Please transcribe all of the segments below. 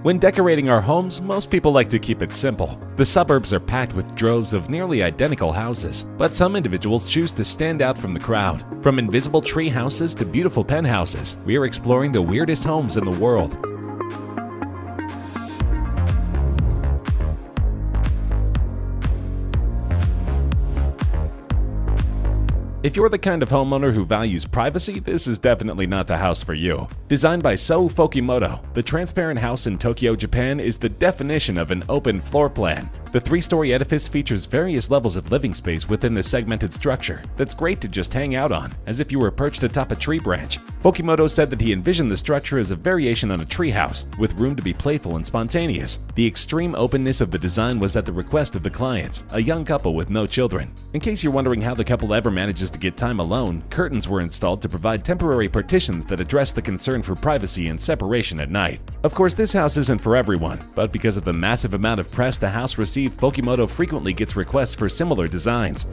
When decorating our homes, most people like to keep it simple. The suburbs are packed with droves of nearly identical houses, but some individuals choose to stand out from the crowd. From invisible tree houses to beautiful penthouses, we are exploring the weirdest homes in the world. If you're the kind of homeowner who values privacy, this is definitely not the house for you. Designed by So Fukimoto, the transparent house in Tokyo, Japan is the definition of an open floor plan. The three-story edifice features various levels of living space within the segmented structure that's great to just hang out on, as if you were perched atop a tree branch. Fukimoto said that he envisioned the structure as a variation on a treehouse, with room to be playful and spontaneous. The extreme openness of the design was at the request of the clients, a young couple with no children. In case you're wondering how the couple ever manages to get time alone, curtains were installed to provide temporary partitions that address the concern for privacy and separation at night. Of course, this house isn't for everyone, but because of the massive amount of press the house received, Fukimoto frequently gets requests for similar designs.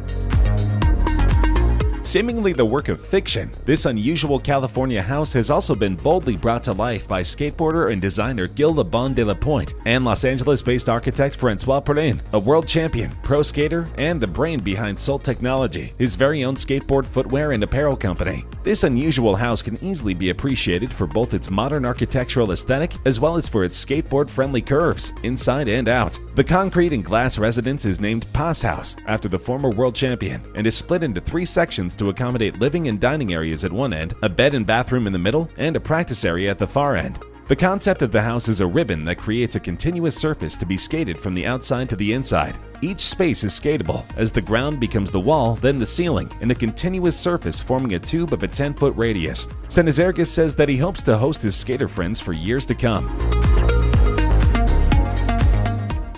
Seemingly the work of fiction, this unusual California house has also been boldly brought to life by skateboarder and designer Gil Le Bon de la Pointe and Los Angeles-based architect Francois Perrin, a world champion, pro skater, and the brain behind Soul Technology, his very own skateboard footwear and apparel company. This unusual house can easily be appreciated for both its modern architectural aesthetic as well as for its skateboard-friendly curves, inside and out. The concrete and glass residence is named Paz House after the former world champion and is split into 3 sections to accommodate living and dining areas at one end, a bed and bathroom in the middle, and a practice area at the far end. The concept of the house is a ribbon that creates a continuous surface to be skated from the outside to the inside. Each space is skatable, as the ground becomes the wall, then the ceiling, and a continuous surface forming a tube of a 10-foot radius. Senizergis says that he hopes to host his skater friends for years to come.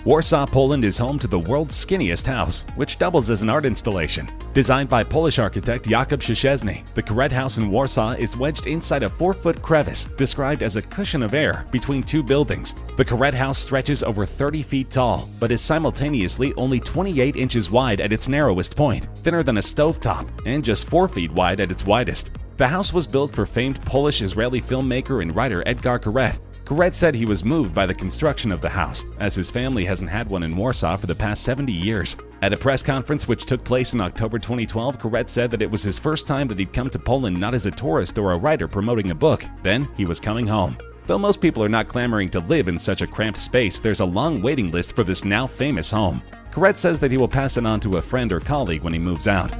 Warsaw, Poland is home to the world's skinniest house, which doubles as an art installation. Designed by Polish architect Jakub Szczesny, the Karet House in Warsaw is wedged inside a 4-foot crevice, described as a cushion of air between 2 buildings. The Karet House stretches over 30 feet tall, but is simultaneously only 28 inches wide at its narrowest point, thinner than a stovetop, and just 4 feet wide at its widest. The house was built for famed Polish-Israeli filmmaker and writer Edgar Karet. Karet said he was moved by the construction of the house, as his family hasn't had one in Warsaw for the past 70 years. At a press conference which took place in October 2012, Karet said that it was his first time that he'd come to Poland not as a tourist or a writer promoting a book. Then he was coming home. Though most people are not clamoring to live in such a cramped space, there's a long waiting list for this now famous home. Karet says that he will pass it on to a friend or colleague when he moves out.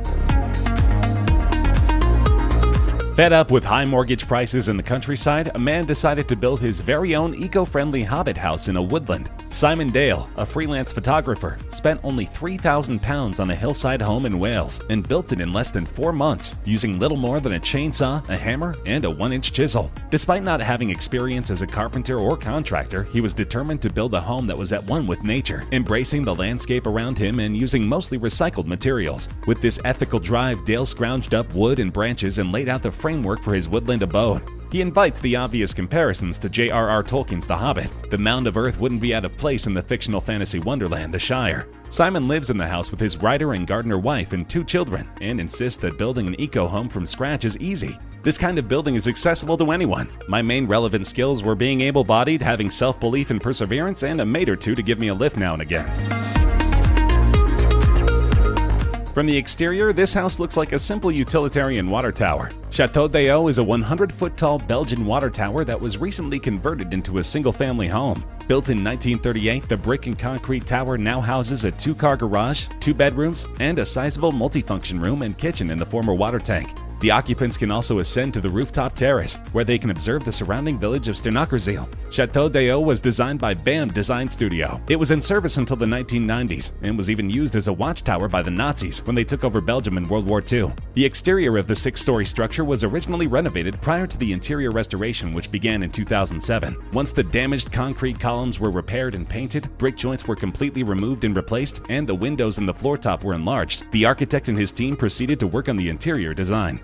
Fed up with high mortgage prices in the countryside, a man decided to build his very own eco-friendly hobbit house in a woodland. Simon Dale, a freelance photographer, spent only £3,000 on a hillside home in Wales and built it in less than 4 months, using little more than a chainsaw, a hammer, and a 1-inch chisel. Despite not having experience as a carpenter or contractor, he was determined to build a home that was at one with nature, embracing the landscape around him and using mostly recycled materials. With this ethical drive, Dale scrounged up wood and branches and laid out the framework for his woodland abode. He invites the obvious comparisons to J.R.R. Tolkien's The Hobbit. The mound of earth wouldn't be out of place in the fictional fantasy wonderland, the Shire. Simon lives in the house with his writer and gardener wife and 2 children, and insists that building an eco-home from scratch is easy. This kind of building is accessible to anyone. My main relevant skills were being able-bodied, having self-belief and perseverance, and a maid or 2 to give me a lift now and again. From the exterior, this house looks like a simple utilitarian water tower. Chateau d'Eau is a 100-foot-tall Belgian water tower that was recently converted into a single-family home. Built in 1938, the brick and concrete tower now houses a 2-car garage, 2 bedrooms, and a sizable multifunction room and kitchen in the former water tank. The occupants can also ascend to the rooftop terrace, where they can observe the surrounding village of Sternakerziel. Chateau d'Eau was designed by BAM Design Studio. It was in service until the 1990s, and was even used as a watchtower by the Nazis when they took over Belgium in World War II. The exterior of the 6-story structure was originally renovated prior to the interior restoration, which began in 2007. Once the damaged concrete columns were repaired and painted, brick joints were completely removed and replaced, and the windows in the floor top were enlarged. The architect and his team proceeded to work on the interior design.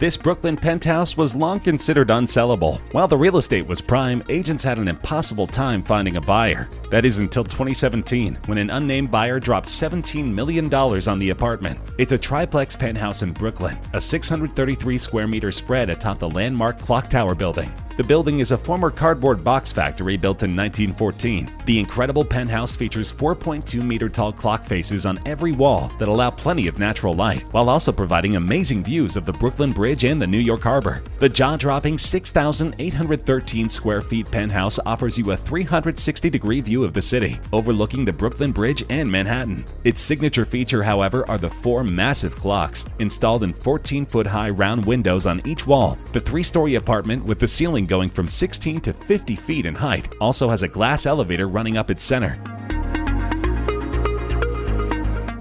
This Brooklyn penthouse was long considered unsellable. While the real estate was prime, agents had an impossible time finding a buyer. That is until 2017, when an unnamed buyer dropped $17 million on the apartment. It's a triplex penthouse in Brooklyn, a 633 square meter spread atop the landmark Clock Tower building. The building is a former cardboard box factory built in 1914. The incredible penthouse features 4.2-meter-tall clock faces on every wall that allow plenty of natural light, while also providing amazing views of the Brooklyn Bridge and the New York Harbor. The jaw-dropping 6,813 square feet penthouse offers you a 360-degree view of the city, overlooking the Brooklyn Bridge and Manhattan. Its signature feature, however, are the 4 massive clocks, installed in 14-foot-high round windows on each wall. The 3-story apartment, with the ceiling going from 16 to 50 feet in height, also has a glass elevator running up its center.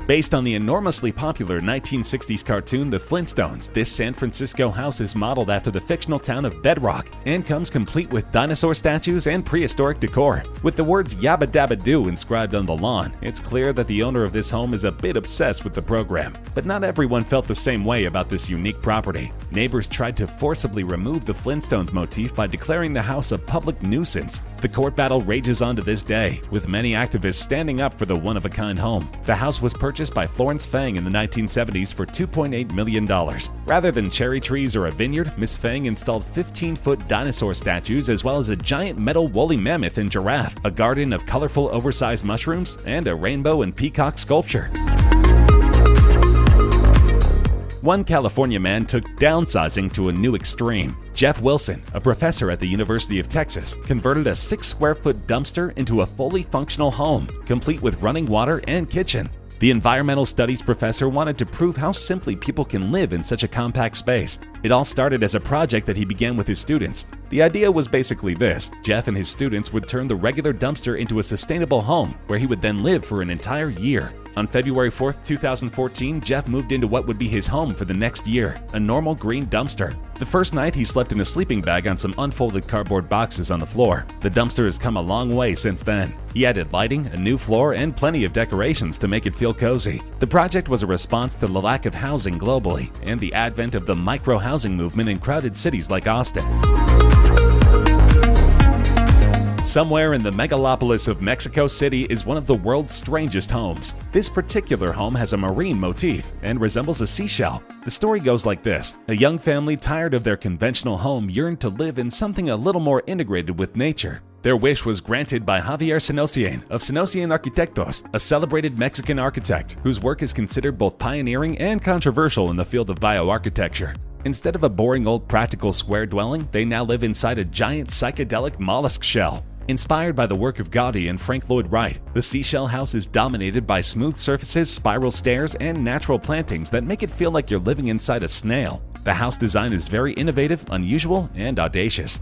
Based on the enormously popular 1960s cartoon The Flintstones, this San Francisco house is modeled after the fictional town of Bedrock and comes complete with dinosaur statues and prehistoric decor. With the words Yabba Dabba Doo inscribed on the lawn, it's clear that the owner of this home is a bit obsessed with the program. But not everyone felt the same way about this unique property. Neighbors tried to forcibly remove the Flintstones motif by declaring the house a public nuisance. The court battle rages on to this day, with many activists standing up for the one-of-a-kind home. The house was purchased by Florence Fang in the 1970s for $2.8 million. Rather than cherry trees or a vineyard, Miss Fang installed 15-foot dinosaur statues as well as a giant metal woolly mammoth and giraffe, a garden of colorful oversized mushrooms, and a rainbow and peacock sculpture. One California man took downsizing to a new extreme. Jeff Wilson, a professor at the University of Texas, converted a 6-square-foot dumpster into a fully functional home, complete with running water and kitchen. The environmental studies professor wanted to prove how simply people can live in such a compact space. It all started as a project that he began with his students. The idea was basically this: Jeff and his students would turn the regular dumpster into a sustainable home where he would then live for an entire year. On February 4, 2014, Jeff moved into what would be his home for the next year, a normal green dumpster. The first night, he slept in a sleeping bag on some unfolded cardboard boxes on the floor. The dumpster has come a long way since then. He added lighting, a new floor, and plenty of decorations to make it feel cozy. The project was a response to the lack of housing globally and the advent of the micro-housing movement in crowded cities like Austin. Somewhere in the megalopolis of Mexico City is one of the world's strangest homes. This particular home has a marine motif and resembles a seashell. The story goes like this: a young family tired of their conventional home yearned to live in something a little more integrated with nature. Their wish was granted by Javier Senocian of Senocian Arquitectos, a celebrated Mexican architect whose work is considered both pioneering and controversial in the field of bioarchitecture. Instead of a boring old practical square dwelling, they now live inside a giant psychedelic mollusk shell. Inspired by the work of Gaudi and Frank Lloyd Wright, the seashell house is dominated by smooth surfaces, spiral stairs, and natural plantings that make it feel like you're living inside a snail. The house design is very innovative, unusual, and audacious.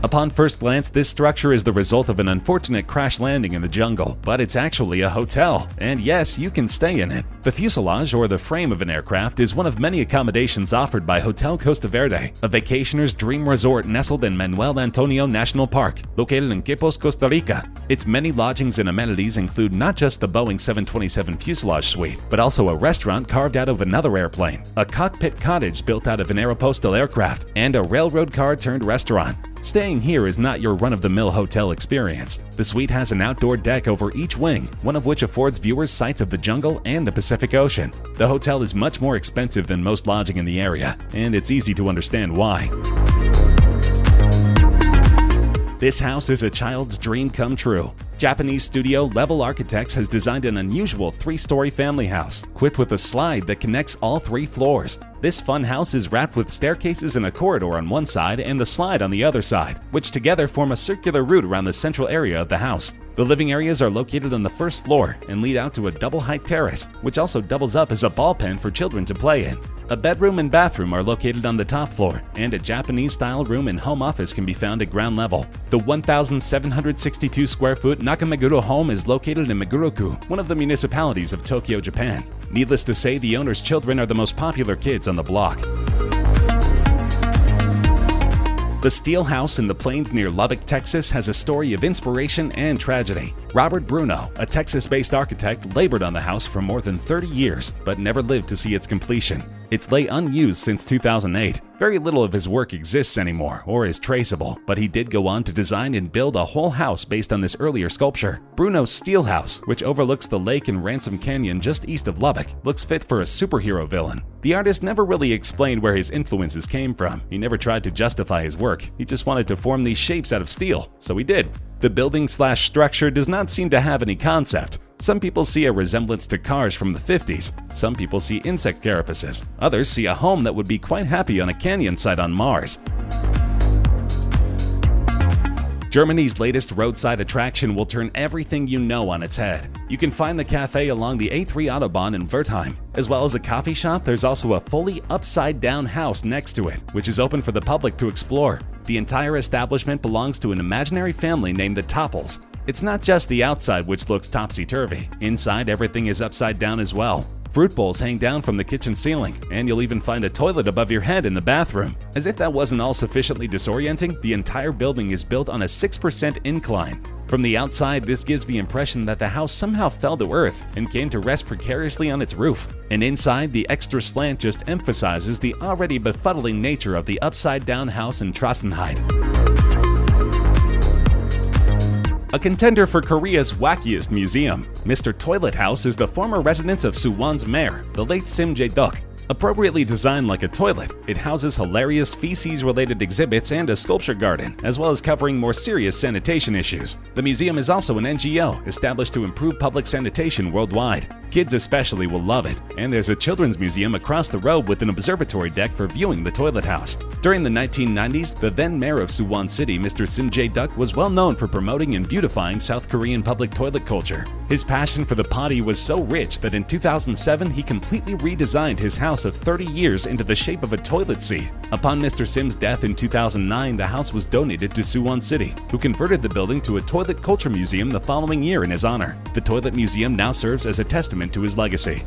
Upon first glance, this structure is the result of an unfortunate crash landing in the jungle, but it's actually a hotel, and yes, you can stay in it. The fuselage, or the frame of an aircraft, is one of many accommodations offered by Hotel Costa Verde, a vacationer's dream resort nestled in Manuel Antonio National Park, located in Quepos, Costa Rica. Its many lodgings and amenities include not just the Boeing 727 fuselage suite, but also a restaurant carved out of another airplane, a cockpit cottage built out of an Aeropostale aircraft, and a railroad car turned restaurant. Staying here is not your run-of-the-mill hotel experience. The suite has an outdoor deck over each wing, one of which affords viewers sights of the jungle and the Pacific Ocean. The hotel is much more expensive than most lodging in the area, and it's easy to understand why. This house is a child's dream come true. Japanese studio Level Architects has designed an unusual 3-story family house, equipped with a slide that connects all 3 floors. This fun house is wrapped with staircases and a corridor on one side and the slide on the other side, which together form a circular route around the central area of the house. The living areas are located on the first floor and lead out to a double-height terrace, which also doubles up as a ball pen for children to play in. A bedroom and bathroom are located on the top floor, and a Japanese-style room and home office can be found at ground level. The 1,762 square foot Nakameguro home is located in Meguro-ku, one of the municipalities of Tokyo, Japan. Needless to say, the owner's children are the most popular kids on the block. The Steel House in the plains near Lubbock, Texas has a story of inspiration and tragedy. Robert Bruno, a Texas-based architect, labored on the house for more than 30 years, but never lived to see its completion. It's lay unused since 2008. Very little of his work exists anymore or is traceable, but he did go on to design and build a whole house based on this earlier sculpture. Bruno's Steel House, which overlooks the lake in Ransom Canyon just east of Lubbock, looks fit for a superhero villain. The artist never really explained where his influences came from. He never tried to justify his work. He just wanted to form these shapes out of steel, so he did. The building/structure does not seem to have any concept. Some people see a resemblance to cars from the 50s. Some people see insect carapaces. Others see a home that would be quite happy on a canyon site on Mars. Germany's latest roadside attraction will turn everything you know on its head. You can find the cafe along the A3 Autobahn in Wertheim. As well as a coffee shop, there's also a fully upside-down house next to it, which is open for the public to explore. The entire establishment belongs to an imaginary family named the Toppels. It's not just the outside which looks topsy-turvy. Inside, everything is upside down as well. Fruit bowls hang down from the kitchen ceiling, and you'll even find a toilet above your head in the bathroom. As if that wasn't all sufficiently disorienting, the entire building is built on a 6% incline. From the outside, this gives the impression that the house somehow fell to earth and came to rest precariously on its roof. And inside, the extra slant just emphasizes the already befuddling nature of the upside-down house in Trossenheide. A contender for Korea's wackiest museum, Mr. Toilet House is the former residence of Suwon's mayor, the late Sim Jae-duk. Appropriately designed like a toilet, it houses hilarious feces-related exhibits and a sculpture garden, as well as covering more serious sanitation issues. The museum is also an NGO established to improve public sanitation worldwide. Kids especially will love it, and there's a children's museum across the road with an observatory deck for viewing the toilet house. During the 1990s, the then mayor of Suwon City, Mr. Sim Jae-duk, was well known for promoting and beautifying South Korean public toilet culture. His passion for the potty was so rich that in 2007 he completely redesigned his house of 30 years into the shape of a toilet seat. Upon Mr. Sim's death in 2009, the house was donated to Suwon City, who converted the building to a toilet culture museum the following year in his honor. The toilet museum now serves as a testament to his legacy.